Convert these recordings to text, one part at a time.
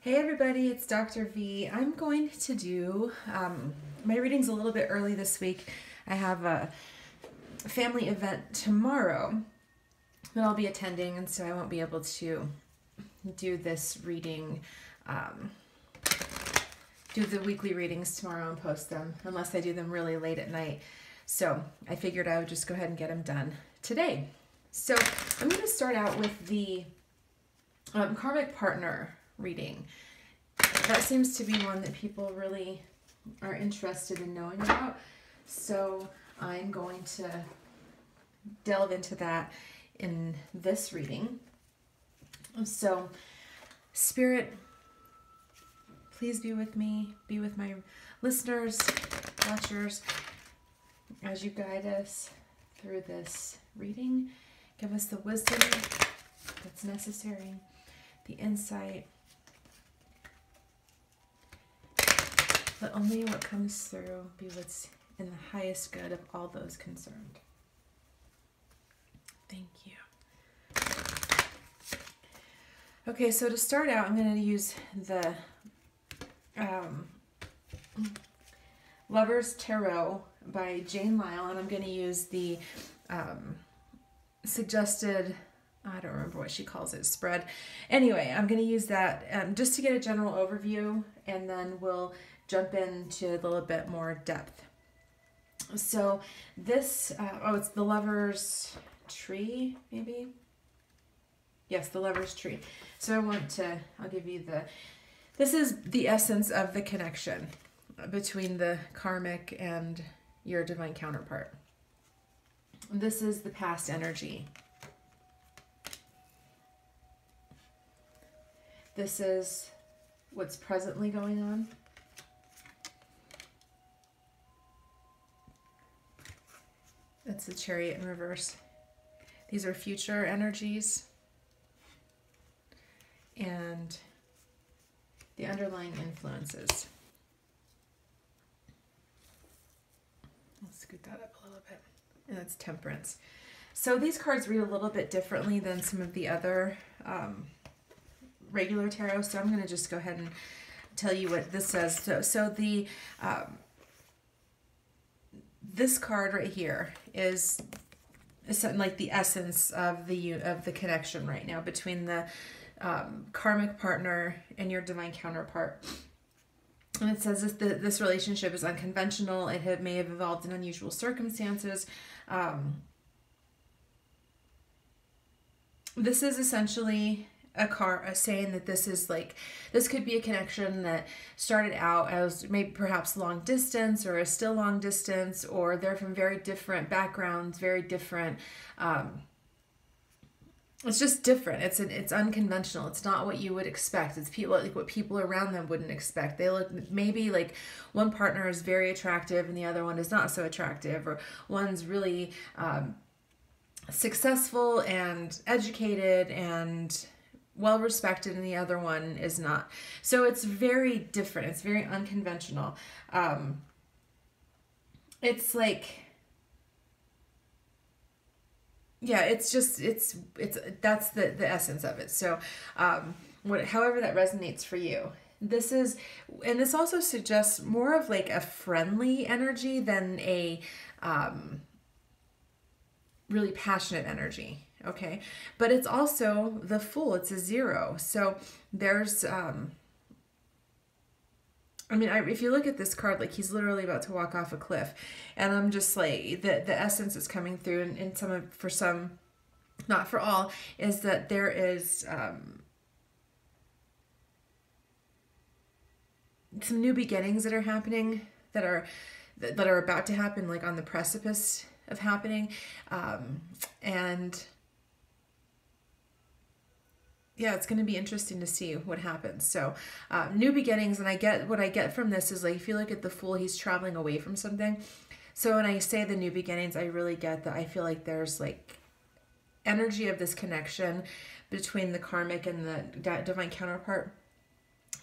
Hey everybody, it's Dr. V. I'm going to do, my reading's a little bit early this week. I have a family event tomorrow that I'll be attending, and so I won't be able to do this reading, do the weekly readings tomorrow and post them, unless I do them really late at night. So I figured I would just go ahead and get them done today. So I'm going to start out with the karmic partner reading. That seems to be one that people really are interested in knowing about. So I'm going to delve into that in this reading. So Spirit, please be with me, be with my listeners, watchers, as you guide us through this reading. Give us the wisdom that's necessary, the insight. Let only what comes through be what's in the highest good of all those concerned. Thank you. Okay, so to start out, I'm going to use the Lover's Tarot by Jane Lyle, and I'm going to use the suggested, I don't remember what she calls it, spread. Anyway, I'm going to use that just to get a general overview, and then we'll jump into a little bit more depth. So this, it's the Lover's Tree, maybe? Yes, the Lover's Tree. So I'll give you this is the essence of the connection between the karmic and your divine counterpart. This is the past energy. This is what's presently going on. That's the Chariot in reverse. These are future energies and the underlying influences. I'll scoot that up a little bit. And that's Temperance. So these cards read a little bit differently than some of the other regular tarot. So I'm going to just go ahead and tell you what this says. So the this card right here is like the essence of the connection right now between the karmic partner and your divine counterpart. And it says this relationship is unconventional. It may have evolved in unusual circumstances. This is essentially saying that this could be a connection that started out as maybe perhaps long distance, or is still long distance, or they're from very different backgrounds, very different. It's just different. It's unconventional. It's not what you would expect. It's what people around them wouldn't expect. They look, maybe like one partner is very attractive and the other one is not so attractive, or one's really successful and educated and well respected and the other one is not. So it's very different. It's very unconventional. It's like, yeah, that's the essence of it. So however that resonates for you. This also suggests more of like a friendly energy than a really passionate energy. Okay, but it's also the Fool. It's a 0. So there's if you look at this card, like he's literally about to walk off a cliff, and I'm just like the essence is coming through, and for some, not for all, is that there is some new beginnings that are happening, that are about to happen, like on the precipice of happening, and yeah, it's going to be interesting to see what happens. So new beginnings, and what I get from this is, like, if you look at the Fool, he's traveling away from something. So when I say the new beginnings, I really get that I feel like there's like energy of this connection between the karmic and the divine counterpart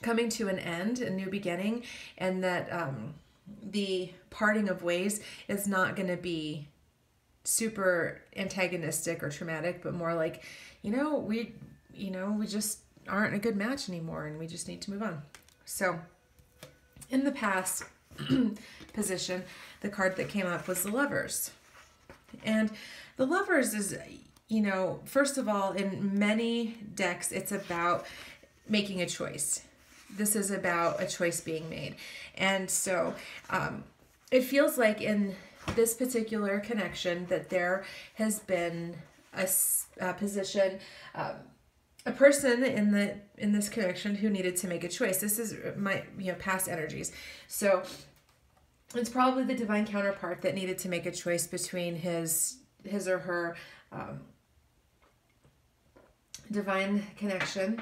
coming to an end, a new beginning, and that the parting of ways is not going to be super antagonistic or traumatic, but more like, we just aren't a good match anymore and we just need to move on. So in the past position, the card that came up was the Lovers. And the Lovers is, you know, first of all, in many decks, it's about making a choice. This is about a choice being made. And so it feels like in this particular connection that there has been a position, a person in this connection who needed to make a choice. This is my past energies. So it's probably the divine counterpart that needed to make a choice between his or her divine connection,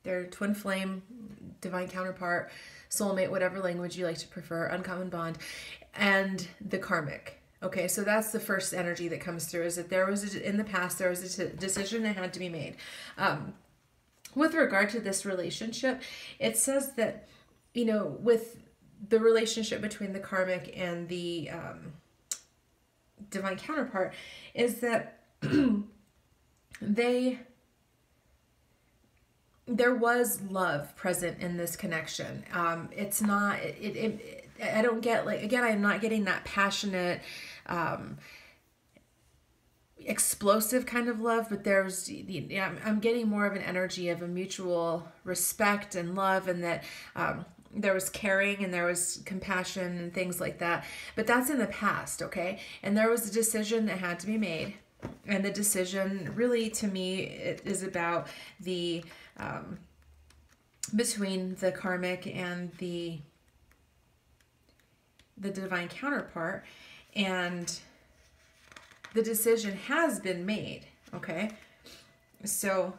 their twin flame, divine counterpart, soulmate, whatever language you like to prefer, uncommon bond, and the karmic. Okay, so that's the first energy that comes through, is that there was, in the past, there was a decision that had to be made. With regard to this relationship, it says that, you know, with the relationship between the karmic and the divine counterpart, is that there was love present in this connection. It's not, I don't get, like, again, I'm not getting that passionate, explosive kind of love, but there's, I'm getting more of an energy of a mutual respect and love, and that there was caring and there was compassion and things like that. But that's in the past, okay? And there was a decision that had to be made. And the decision really, to me, it is about the between the karmic and the divine counterpart, and the decision has been made. Okay, so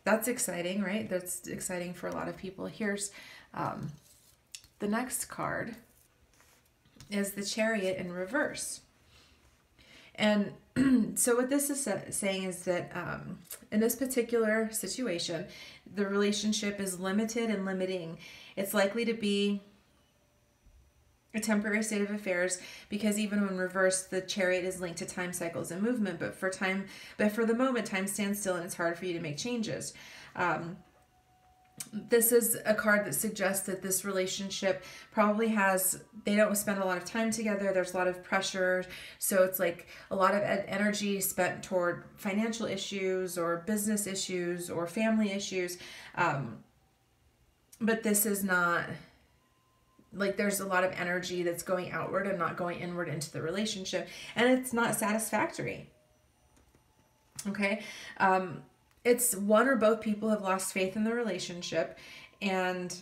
that's exciting, right? That's exciting for a lot of people. Here's the next card is the Chariot in reverse. And so what this is saying is that in this particular situation, the relationship is limited and limiting. It's likely to be a temporary state of affairs, because even when reversed, the Chariot is linked to time cycles and movement. But for the moment, time stands still and it's hard for you to make changes. This is a card that suggests that this relationship probably they don't spend a lot of time together. There's a lot of pressure. So it's like a lot of energy spent toward financial issues or business issues or family issues. But this is not, like, there's a lot of energy that's going outward and not going inward into the relationship. And it's not satisfactory. Okay. It's one or both people have lost faith in the relationship, and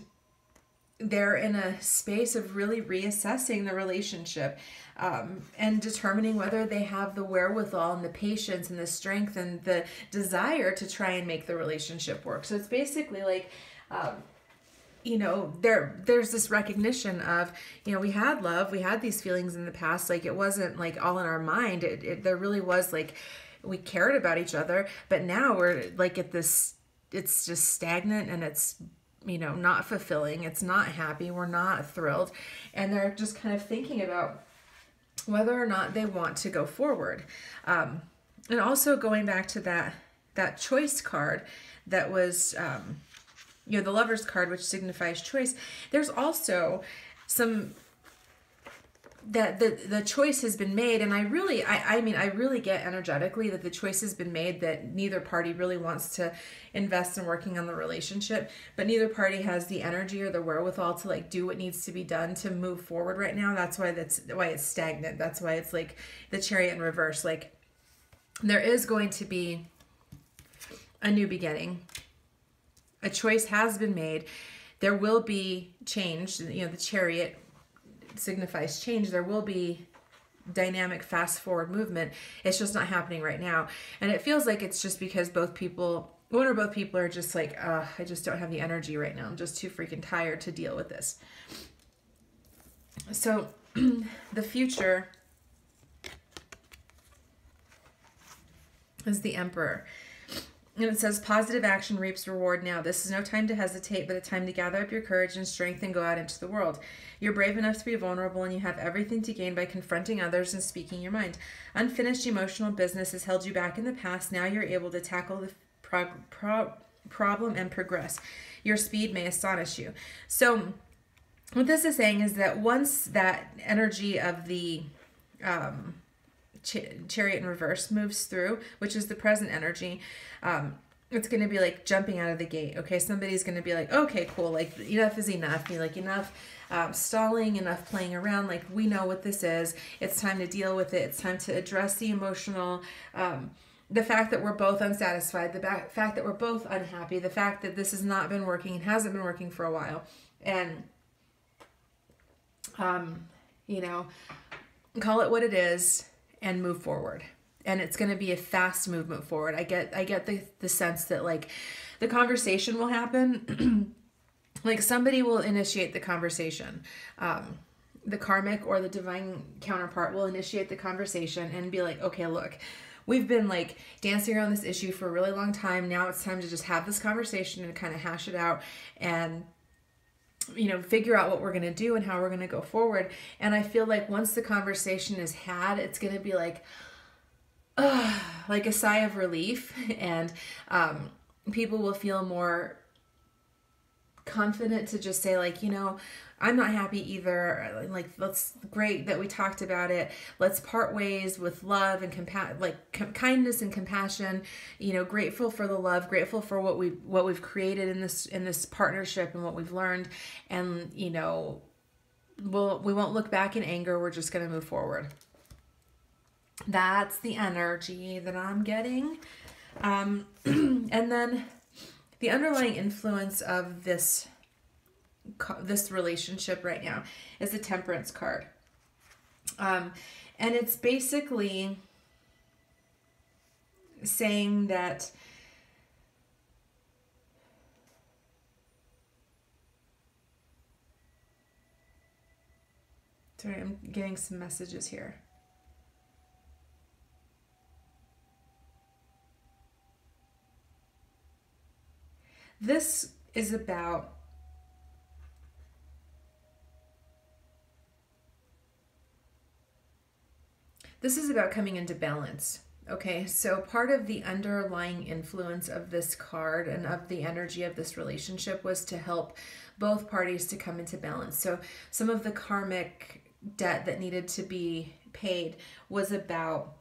they're in a space of really reassessing the relationship and determining whether they have the wherewithal and the patience and the strength and the desire to try and make the relationship work. So it's basically like, you know, there's this recognition of, you know, we had love, we had these feelings in the past. Like, it wasn't like all in our mind. There really was, like, we cared about each other, but now we're like at this, it's just stagnant, and it's, you know, not fulfilling. It's not happy. We're not thrilled. And they're just kind of thinking about whether or not they want to go forward. And also going back to that choice card that was, you know, the Lover's card, which signifies choice. There's also some that the choice has been made, and I really get energetically that the choice has been made, that neither party really wants to invest in working on the relationship, but neither party has the energy or the wherewithal to, like, do what needs to be done to move forward right now. That's why it's stagnant. That's why it's like the Chariot in reverse. Like, there is going to be a new beginning. A choice has been made. There will be change. You know, the Chariot signifies change. There will be dynamic fast forward movement. It's just not happening right now. And it feels like it's just because one or both people are just like, I just don't have the energy right now. I'm just too freaking tired to deal with this. So the future is the Emperor. And it says, positive action reaps reward now. This is no time to hesitate, but a time to gather up your courage and strength and go out into the world. You're brave enough to be vulnerable, and you have everything to gain by confronting others and speaking your mind. Unfinished emotional business has held you back in the past. Now you're able to tackle the problem and progress. Your speed may astonish you. So what this is saying is that once that energy of the chariot in reverse moves through, which is the present energy, it's going to be like jumping out of the gate. Okay, somebody's going to be like, okay, cool, like enough is enough. Be like, enough stalling, enough playing around. Like, we know what this is. It's time to deal with it. It's time to address the emotional, the fact that we're both unsatisfied, the fact that we're both unhappy, the fact that this has not been working and hasn't been working for a while. And, you know, call it what it is and move forward. And it's going to be a fast movement forward. I get the sense that, like, the conversation will happen. Like, somebody will initiate the conversation. The karmic or the divine counterpart will initiate the conversation and be like, okay, look, we've been like dancing around this issue for a really long time. Now it's time to just have this conversation and kind of hash it out and, you know, figure out what we're going to do and how we're going to go forward. And I feel like once the conversation is had, it's going to be like a sigh of relief, and people will feel more confident to just say, like, you know, I'm not happy either. Like, that's great that we talked about it. Let's part ways with love and kindness and compassion. You know, grateful for the love, grateful for what we've created in this partnership and what we've learned. And, you know, we won't look back in anger. We're just going to move forward. That's the energy that I'm getting. And then the underlying influence of this relationship right now is the Temperance card. And it's basically saying that sorry, I'm getting some messages here. This is about coming into balance. Okay, so part of the underlying influence of this card and of the energy of this relationship was to help both parties to come into balance. So some of the karmic debt that needed to be paid was about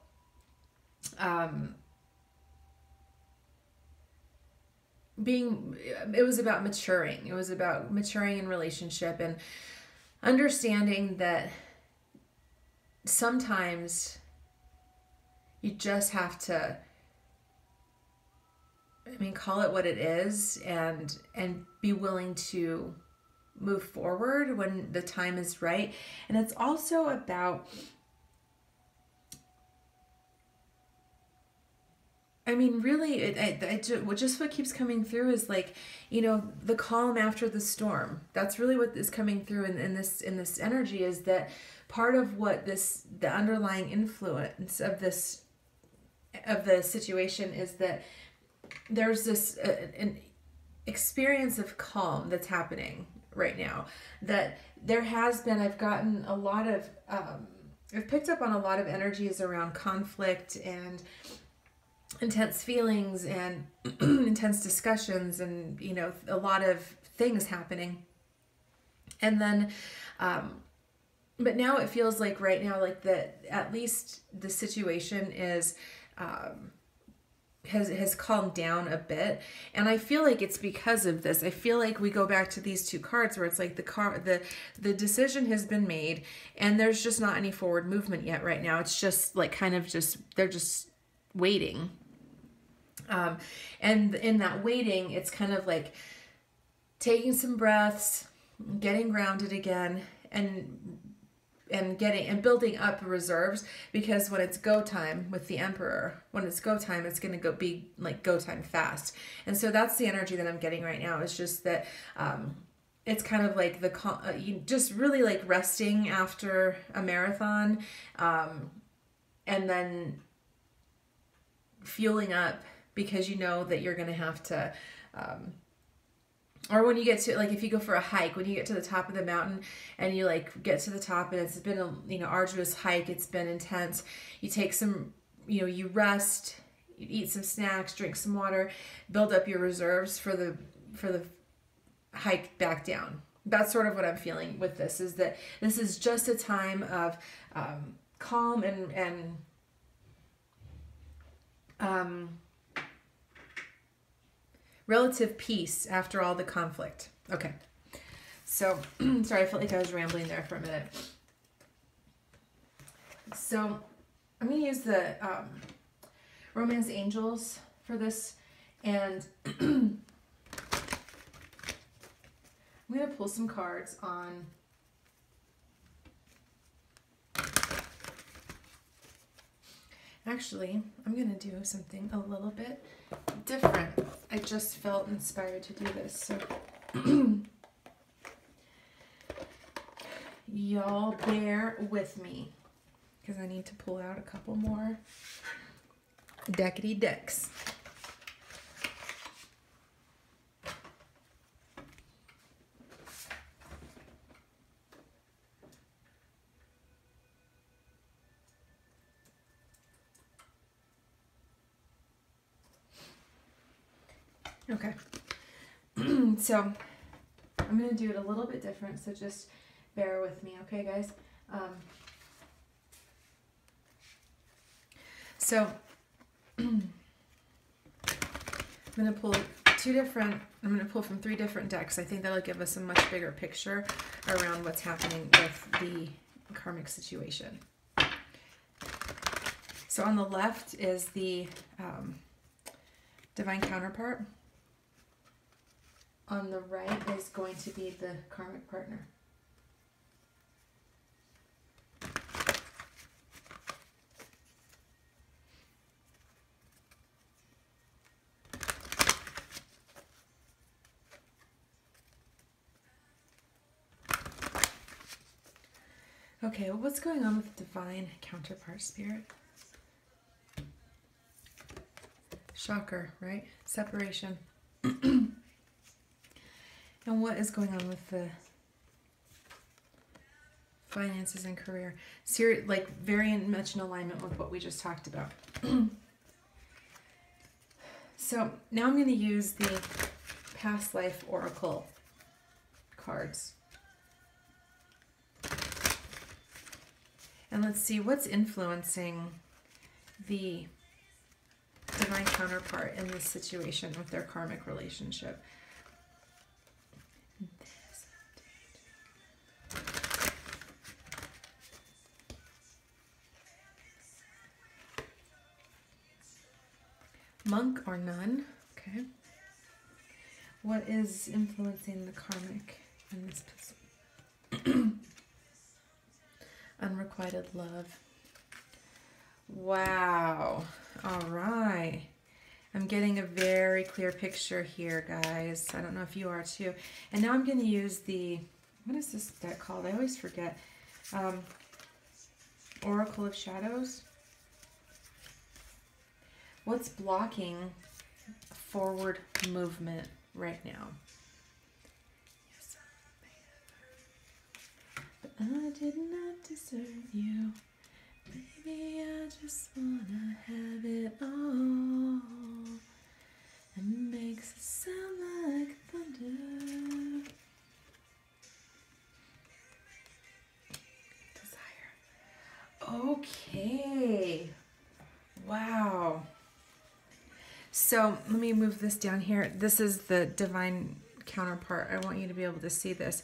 it was about maturing. It was about maturing in relationship and understanding that sometimes you just have to, call it what it is and be willing to move forward when the time is right. And it's also about, really, just what keeps coming through is, like, you know, the calm after the storm. That's really what is coming through in this energy, is that part of what the underlying influence of the situation is that there's this an experience of calm that's happening right now. That there has been, I've gotten a lot of, I've picked up on a lot of energies around conflict and intense feelings and intense discussions and, you know, a lot of things happening. And then, but now it feels like right now, like that at least the situation is, has calmed down a bit. And I feel like it's because of this. I feel like we go back to these two cards where it's like the decision has been made and there's just not any forward movement yet right now. It's just like they're just waiting. And in that waiting, it's kind of like taking some breaths, getting grounded again, and building up reserves, because when it's go time with the Emperor, when it's go time, it's going to be like go time fast. And so that's the energy that I'm getting right now. It's just that, it's kind of like you just really like resting after a marathon, and then fueling up, because you know that you're going to have to, or when you get to, like, if you go for a hike, when you get to the top of the mountain and you like get to the top and it's been a, arduous hike, it's been intense, you take some, you rest, eat some snacks, drink some water, build up your reserves for the hike back down. That's sort of what I'm feeling with this, is that this is just a time of calm and relative peace after all the conflict. Okay. So, sorry, I felt like I was rambling there for a minute. So, I'm going to use the Romance Angels for this, and I'm going to pull some cards on actually, I'm going to do something a little bit different. I just felt inspired to do this, so y'all bear with me, because I need to pull out a couple more deckity decks. Okay, so I'm going to do it a little bit different, so just bear with me, okay, guys? So I'm going to pull I'm going to pull from 3 different decks. I think that'll give us a much bigger picture around what's happening with the karmic situation. So on the left is the divine counterpart. On the right is going to be the karmic partner. Okay, well, what's going on with the divine counterpart, Spirit? Shocker, right? Separation. And what is going on with the finances and career? Like very much in alignment with what we just talked about. So now I'm going to use the past life oracle cards. And let's see what's influencing the divine counterpart in this situation with their karmic relationship. Monk or nun, okay. What is influencing the karmic in this position? Unrequited love. Wow. All right. I'm getting a very clear picture here, guys. I don't know if you are too. And now I'm going to use the, what is this deck called? I always forget. Oracle of Shadows. What's blocking forward movement right now? Yes, but I did not deserve you. Maybe I just wanna have it all. And makes it sound like thunder. Desire. Okay. Wow. So let me move this down here. This is the divine counterpart. I want you to be able to see this.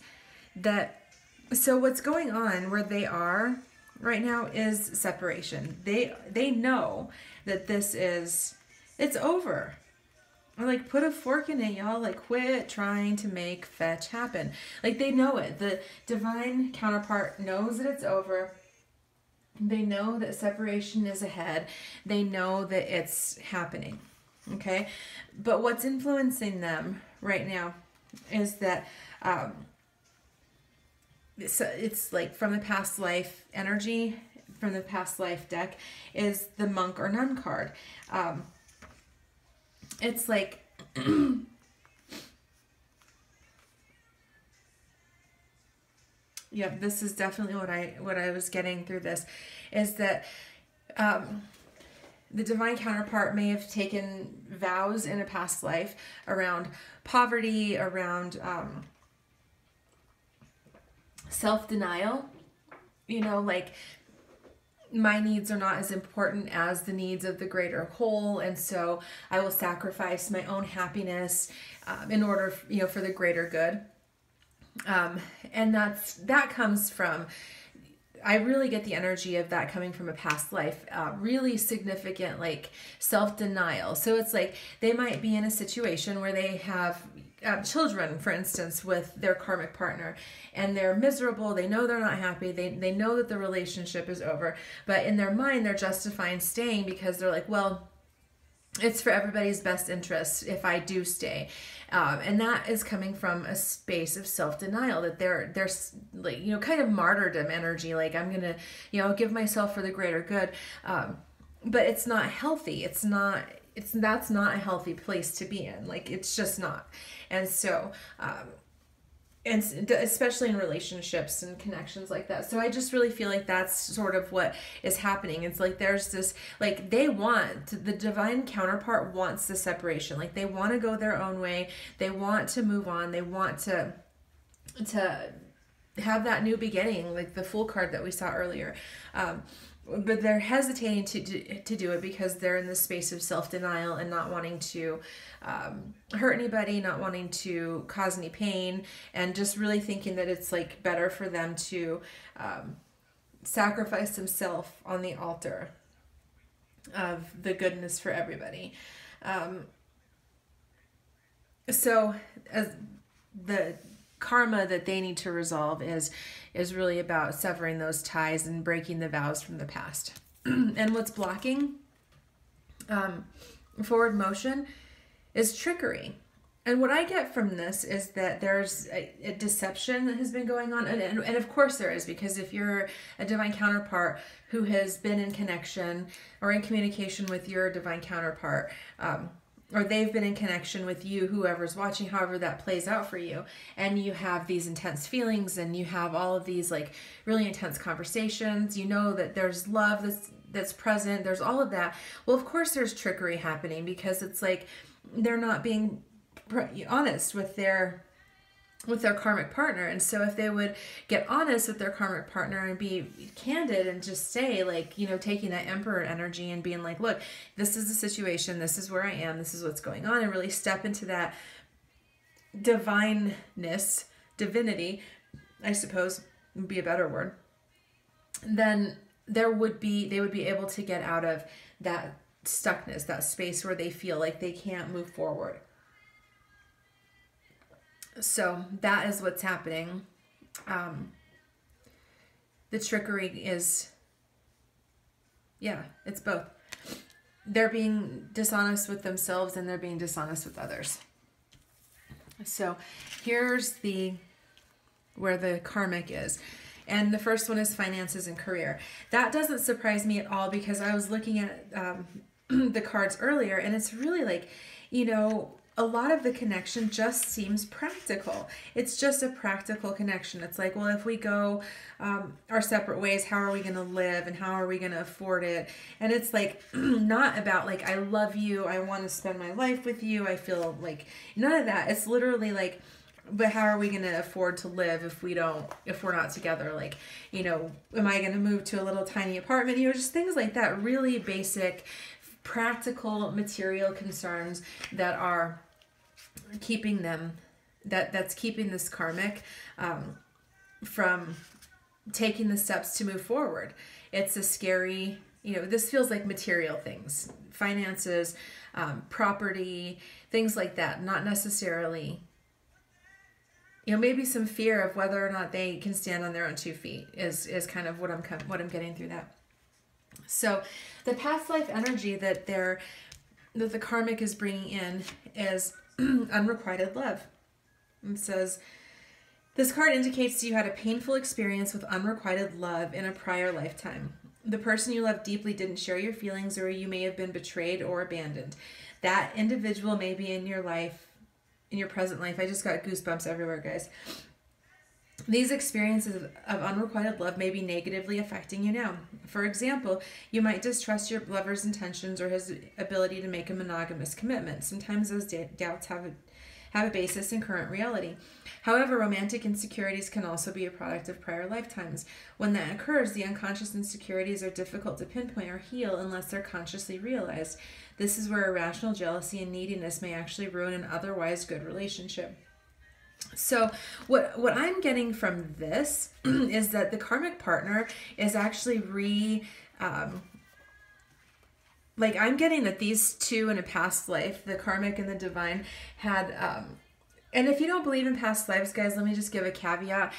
So what's going on where they are right now is separation. They know that it's over. Like, put a fork in it, y'all. Like, quit trying to make fetch happen. Like, they know it. The divine counterpart knows that it's over. They know that separation is ahead. They know that it's happening. Okay? But what's influencing them right now is that it's like from the past life energy, from the past life deck, is the monk or nun card. It's like yeah, this is definitely what I was getting through this, is that the divine counterpart may have taken vows in a past life around poverty, around self-denial, like my needs are not as important as the needs of the greater whole, and so I will sacrifice my own happiness in order, for the greater good. And that comes from, I really get the energy of that coming from a past life, really significant, like self-denial. So it's like they might be in a situation where they have children, for instance, with their karmic partner, and they're miserable. They know they're not happy. They know that the relationship is over, but in their mind, they're justifying staying because they're like, well, it's for everybody's best interest if I do stay. And that is coming from a space of self-denial, that they're like, kind of martyrdom energy. Like, I'm going to, give myself for the greater good. But it's not healthy. That's not a healthy place to be in. Like, it's just not. And so, and especially in relationships and connections like that. So I just really feel like that's sort of what is happening. It's like there's this, like, the divine counterpart wants the separation. Like, they want to go their own way. They want to move on. They want to have that new beginning, like the Fool card that we saw earlier. But they're hesitating to do it because they're in the space of self-denial and not wanting to hurt anybody, not wanting to cause any pain, and just really thinking that it's like better for them to sacrifice themselves on the altar of the goodness for everybody. So as the karma that they need to resolve is really about severing those ties and breaking the vows from the past. And what's blocking forward motion is trickery. And what I get from this is that there's a deception that has been going on. And of course there is, because if you're a divine counterpart who has been in connection or in communication with your divine counterpart, or they've been in connection with you, whoever's watching, however that plays out for you, and you have these intense feelings and you have all of these like really intense conversations, that there's love that's present, there's all of that. Well, of course there's trickery happening, because it's like they're not being honest with their karmic partner. And so if they would get honest with their karmic partner and be candid and just say, like, taking that emperor energy and being like, look, this is the situation, this is where I am, this is what's going on, and really step into that divinity, I suppose would be a better word, then they would be able to get out of that stuckness, that space where they feel like they can't move forward. So that is what's happening. The trickery is, it's both. They're being dishonest with themselves and they're being dishonest with others. So here's where the karmic is. And the first one is finances and career. That doesn't surprise me at all, because I was looking at the cards earlier, and it's really like, a lot of the connection just seems practical. It's just a practical connection. It's like, well, if we go our separate ways, how are we going to live and how are we going to afford it? And it's like not about like, I love you, I want to spend my life with you, I feel like none of that. It's literally like, but how are we going to afford to live if we're not together? Like, am I going to move to a little tiny apartment? Just things like that, really basic, practical, material concerns that are keeping them, that's keeping this karmic from taking the steps to move forward. It's a scary, this feels like material things, finances, property, things like that, not necessarily, maybe some fear of whether or not they can stand on their own 2 feet is kind of what I'm getting through that. So the past life energy that the karmic is bringing in is unrequited love. It says, this card indicates you had a painful experience with unrequited love in a prior lifetime. The person you loved deeply didn't share your feelings, or you may have been betrayed or abandoned. That individual may be in your life, in your present life. I just got goosebumps everywhere, guys. These experiences of unrequited love may be negatively affecting you now. For example, you might distrust your lover's intentions or his ability to make a monogamous commitment. Sometimes those doubts have a basis in current reality. However, romantic insecurities can also be a product of prior lifetimes. When that occurs, the unconscious insecurities are difficult to pinpoint or heal unless they're consciously realized. This is where irrational jealousy and neediness may actually ruin an otherwise good relationship. So what I'm getting from this is that the karmic partner is actually like I'm getting that these two in a past life, the karmic and the divine, had and if you don't believe in past lives, guys, let me just give a caveat.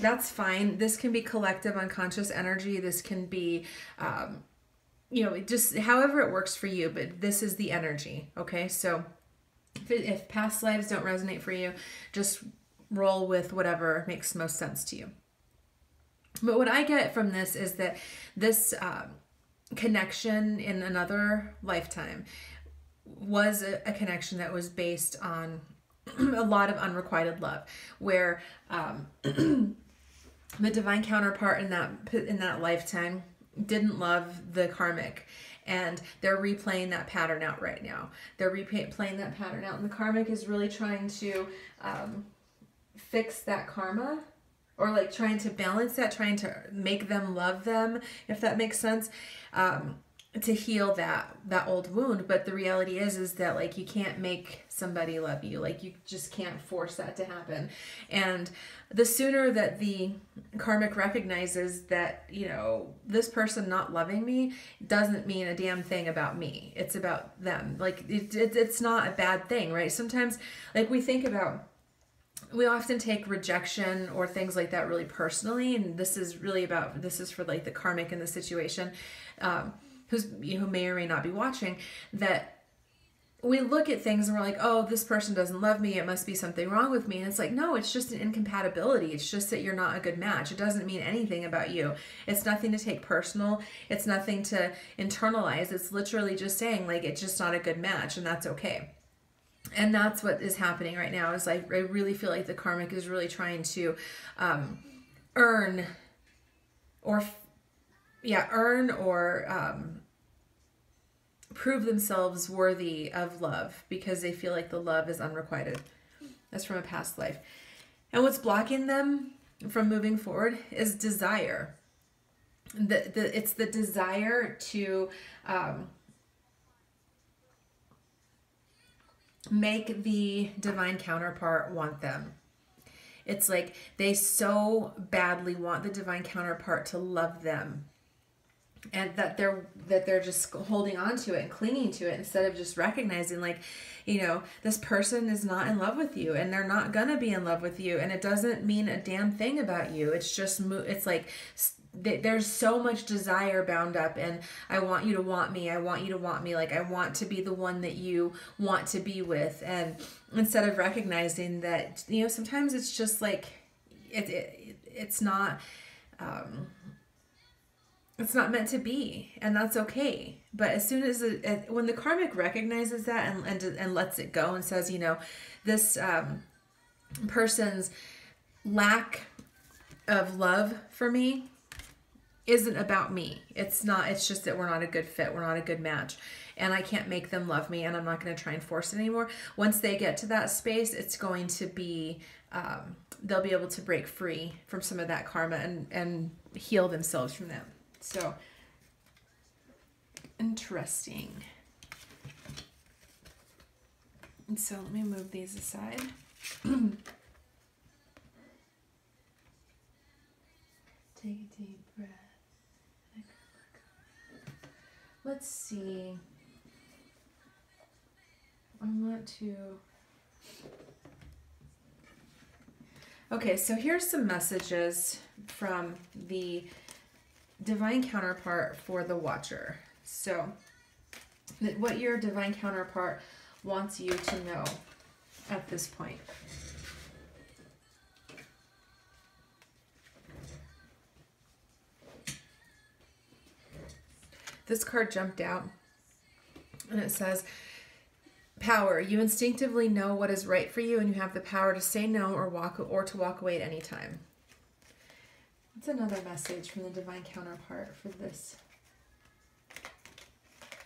That's fine. This can be collective unconscious energy. This can be just however it works for you, but this is the energy. Okay, so if past lives don't resonate for you, just roll with whatever makes most sense to you. But what I get from this is that this connection in another lifetime was a connection that was based on a lot of unrequited love, where the divine counterpart in that lifetime didn't love the karmic. And they're replaying that pattern out right now. They're replaying that pattern out. And the karmic is really trying to fix that karma, or like trying to balance that, trying to make them love them, if that makes sense, to heal that old wound. But the reality is that like you can't make somebody love you. Like you just can't force that to happen. And the sooner that the karmic recognizes that, this person not loving me doesn't mean a damn thing about me. It's about them. Like it's not a bad thing, right? Sometimes like we often take rejection or things like that really personally. And this is for like the karmic in the situation, who may or may not be watching, that we look at things and we're like, oh, this person doesn't love me. It must be something wrong with me. And it's like, no, it's just an incompatibility. It's just that you're not a good match. It doesn't mean anything about you. It's nothing to take personal. It's nothing to internalize. It's literally just saying like, it's just not a good match, and that's okay. And that's what is happening right now. Is like, I really feel like the karmic is really trying to earn or prove themselves worthy of love, because they feel like the love is unrequited. That's from a past life. And what's blocking them from moving forward is desire. It's the desire to make the divine counterpart want them. It's like they so badly want the divine counterpart to love them, and that they're just holding on to it and clinging to it, instead of just recognizing like, this person is not in love with you, and they're not gonna be in love with you, and it doesn't mean a damn thing about you. It's just it's like there's so much desire bound up, and I want you to want me. I want you to want me. Like I want to be the one that you want to be with. And instead of recognizing that, sometimes it's just like it's not meant to be, and that's okay. But as soon as when the karmic recognizes that and lets it go and says, this person's lack of love for me isn't about me. It's not. It's just that we're not a good fit. We're not a good match, and I can't make them love me, and I'm not going to try and force it anymore. Once they get to that space, it's going to be they'll be able to break free from some of that karma and heal themselves from that. So interesting. And so let me move these aside. Take a deep breath. Let's see. I want to... Okay, so here's some messages from the divine counterpart for the watcher. So, what your divine counterpart wants you to know at this point. This card jumped out, and it says, Power. You instinctively know what is right for you, and you have the power to say no or to walk away at any time. What's another message from the divine counterpart for this?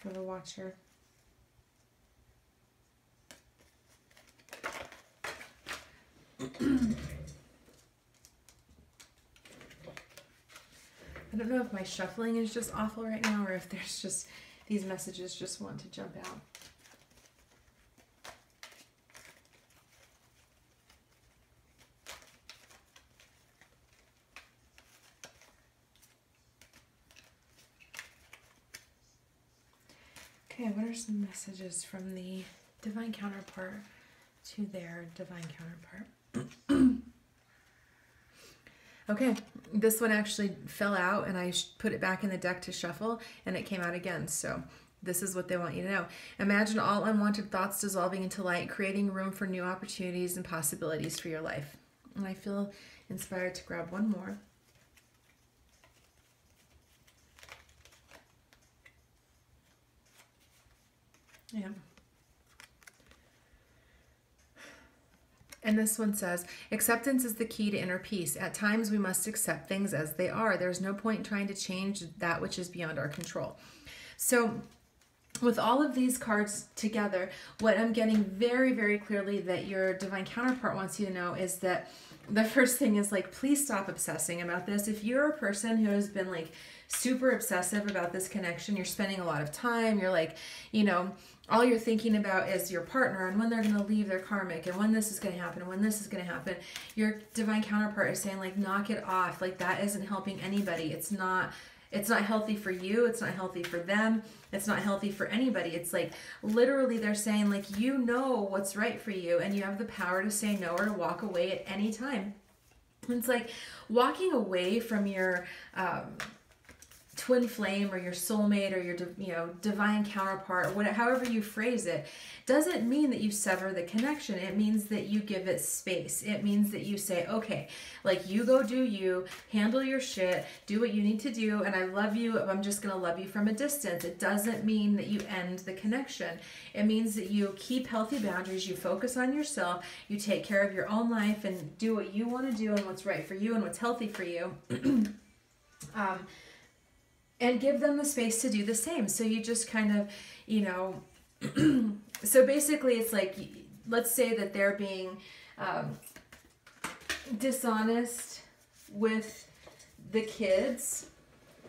For the watcher. I don't know if my shuffling is just awful right now, or if there's just these messages just want to jump out. Okay, what are some messages from the divine counterpart to their divine counterpart? Okay, this one actually fell out, and I put it back in the deck to shuffle, and it came out again. So this is what they want you to know. Imagine all unwanted thoughts dissolving into light, creating room for new opportunities and possibilities for your life. And I feel inspired to grab one more. Yeah. And this one says, acceptance is the key to inner peace. At times we must accept things as they are. There's no point in trying to change that which is beyond our control. So with all of these cards together, what I'm getting very, very clearly that your divine counterpart wants you to know is that the first thing is, like, please stop obsessing about this. If you're a person who has been like super obsessive about this connection, you're spending a lot of time, you're like, you know, all you're thinking about is your partner and when they're going to leave their karmic and when this is going to happen and when this is going to happen. Your divine counterpart is saying, like, knock it off. Like, that isn't helping anybody. It's not healthy for you. It's not healthy for them. It's not healthy for anybody. It's like, literally they're saying, like, you know what's right for you and you have the power to say no or to walk away at any time. It's like walking away from your twin flame or your soulmate or your divine counterpart, or whatever, however you phrase it, doesn't mean that you sever the connection. It means that you give it space. It means that you say, okay, like, you go do you, handle your shit, do what you need to do, and I love you, I'm just gonna love you from a distance. It doesn't mean that you end the connection. It means that you keep healthy boundaries, you focus on yourself, you take care of your own life and do what you want to do and what's right for you and what's healthy for you. And give them the space to do the same. So you just kind of, you know, so basically it's like, let's say that they're being dishonest with the kids.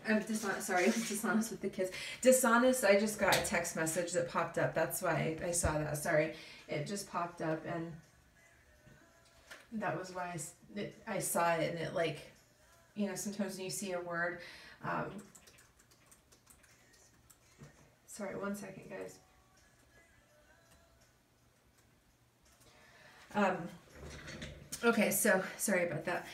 Dishonest with the kids. Dishonest, I just got a text message that popped up. That's why I saw that. Sorry. It just popped up, and that was why I saw it. And it, like, you know, sometimes when you see a word, sorry, 1 second, guys. Okay, so sorry about that.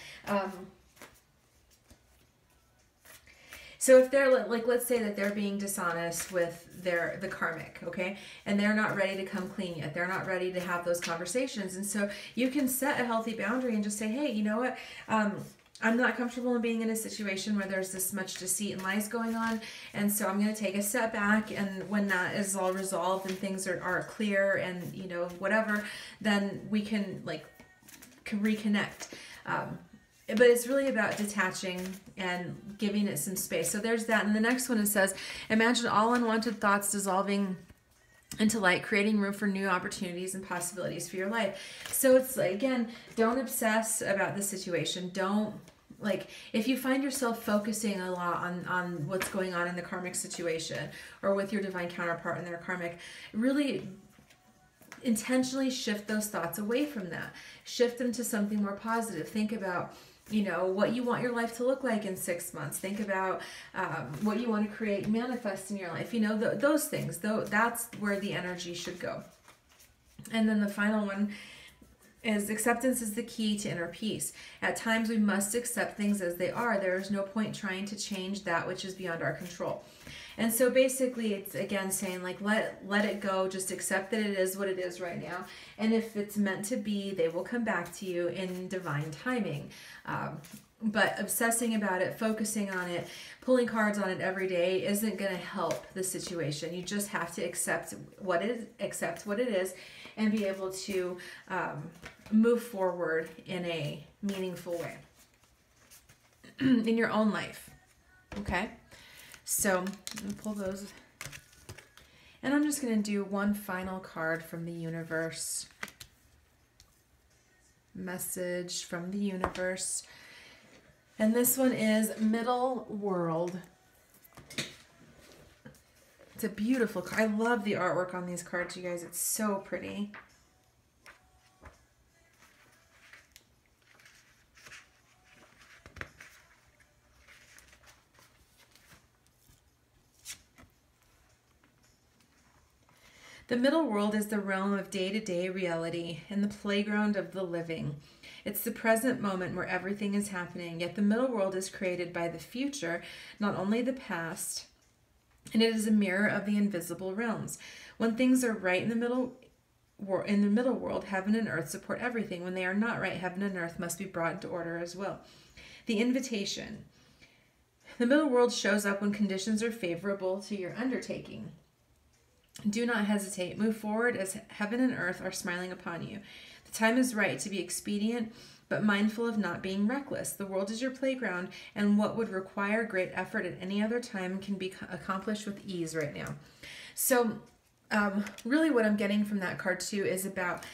So if they're like, let's say that they're being dishonest with the karmic, okay, and they're not ready to come clean yet. They're not ready to have those conversations, and so you can set a healthy boundary and just say, hey, you know what? I'm not comfortable in being in a situation where there's this much deceit and lies going on, and so I'm going to take a step back, and when that is all resolved and things are clear and, you know, whatever, then we can, like, reconnect. But it's really about detaching and giving it some space. So there's that. And the next one, it says, imagine all unwanted thoughts dissolving into light, creating room for new opportunities and possibilities for your life. So it's like, again, don't obsess about the situation. Don't, like, if you find yourself focusing a lot on what's going on in the karmic situation or with your divine counterpart in their karmic, really intentionally shift those thoughts away from that. Shift them to something more positive. Think about, you know, what you want your life to look like in 6 months. Think about what you want to create, manifest in your life. You know, those things. Though that's where the energy should go. And then the final one is acceptance is the key to inner peace. At times we must accept things as they are. There is no point trying to change that which is beyond our control. And so basically it's again saying like, let it go, just accept that it is what it is right now. And if it's meant to be, they will come back to you in divine timing. But obsessing about it, focusing on it, pulling cards on it every day isn't going to help the situation. You just have to accept what it is, and be able to move forward in a meaningful way in your own life. Okay, so I'm going to pull those, and I'm just going to do one final card from the universe. Message from the universe. And this one is Middle World. It's a beautiful card. I love the artwork on these cards, you guys. It's so pretty. The middle world is the realm of day-to-day reality and the playground of the living. It's the present moment where everything is happening, yet the middle world is created by the future, not only the past, and it is a mirror of the invisible realms. When things are right in the middle world, heaven and earth support everything. When they are not right, heaven and earth must be brought into order as well. The invitation. The middle world shows up when conditions are favorable to your undertaking. Do not hesitate. Move forward as heaven and earth are smiling upon you. The time is right to be expedient, but mindful of not being reckless. The world is your playground, and what would require great effort at any other time can be accomplished with ease right now. So really what I'm getting from that card too is about,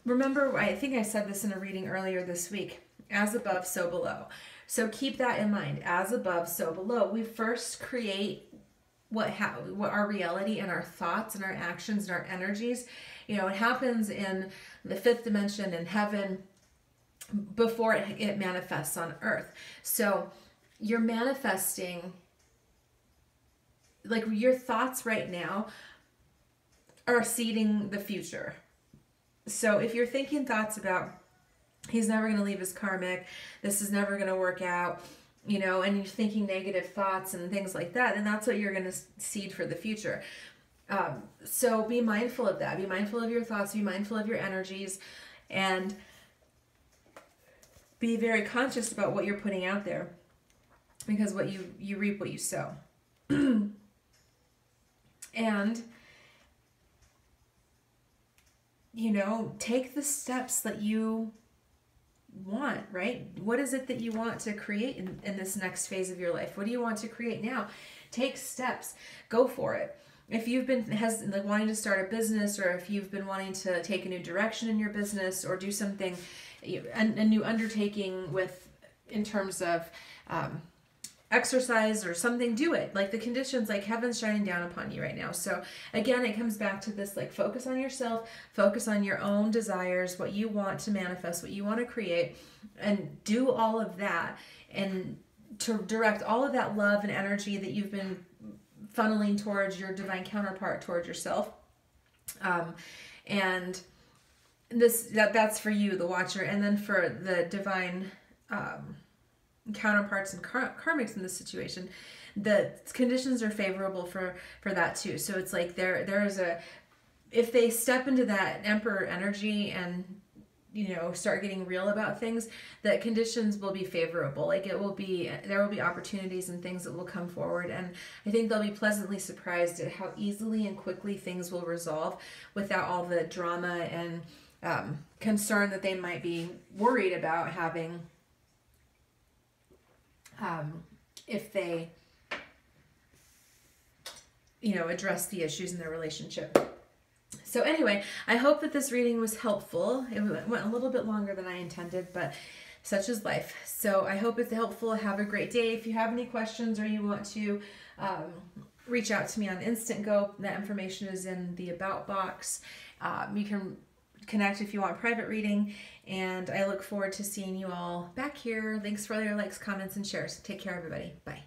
remember, I think I said this in a reading earlier this week, as above, so below. So keep that in mind, as above, so below. We first create what our reality and our thoughts and our actions and our energies. You know, it happens in the fifth dimension in heaven before it manifests on earth. So you're manifesting, like your thoughts right now are seeding the future. So if you're thinking thoughts about, he's never going to leave his karmic, this is never going to work out, you know, and you're thinking negative thoughts and things like that, and that's what you're going to seed for the future. So be mindful of that. Be mindful of your thoughts, be mindful of your energies, and be very conscious about what you're putting out there, because what you reap what you sow. And, you know, take the steps that you want, right? What is it that you want to create in this next phase of your life? What do you want to create now? Take steps. Go for it. If you've been wanting to start a business, or if you've been wanting to take a new direction in your business, or do something, a new undertaking in terms of exercise or something, do it. Like the conditions, like heaven's shining down upon you right now. So again, it comes back to this, like, focus on yourself, focus on your own desires, what you want to manifest, what you want to create, and do all of that, and to direct all of that love and energy that you've been funneling towards your divine counterpart, towards yourself. And that's for you, the watcher. And then for the divine counterparts and karmics in this situation, the conditions are favorable for that too. So it's like there is if they step into that emperor energy and, you know, start getting real about things, that conditions will be favorable. Like there will be opportunities and things that will come forward, and I think they'll be pleasantly surprised at how easily and quickly things will resolve without all the drama and concern that they might be worried about having if they, you know, address the issues in their relationship. So anyway, I hope that this reading was helpful. It went a little bit longer than I intended, but such is life. So I hope it's helpful. Have a great day. If you have any questions, or you want to reach out to me on Instant Go, that information is in the About box. You can connect if you want private reading, and I look forward to seeing you all back here. Thanks for all your likes, comments, and shares. Take care, everybody. Bye.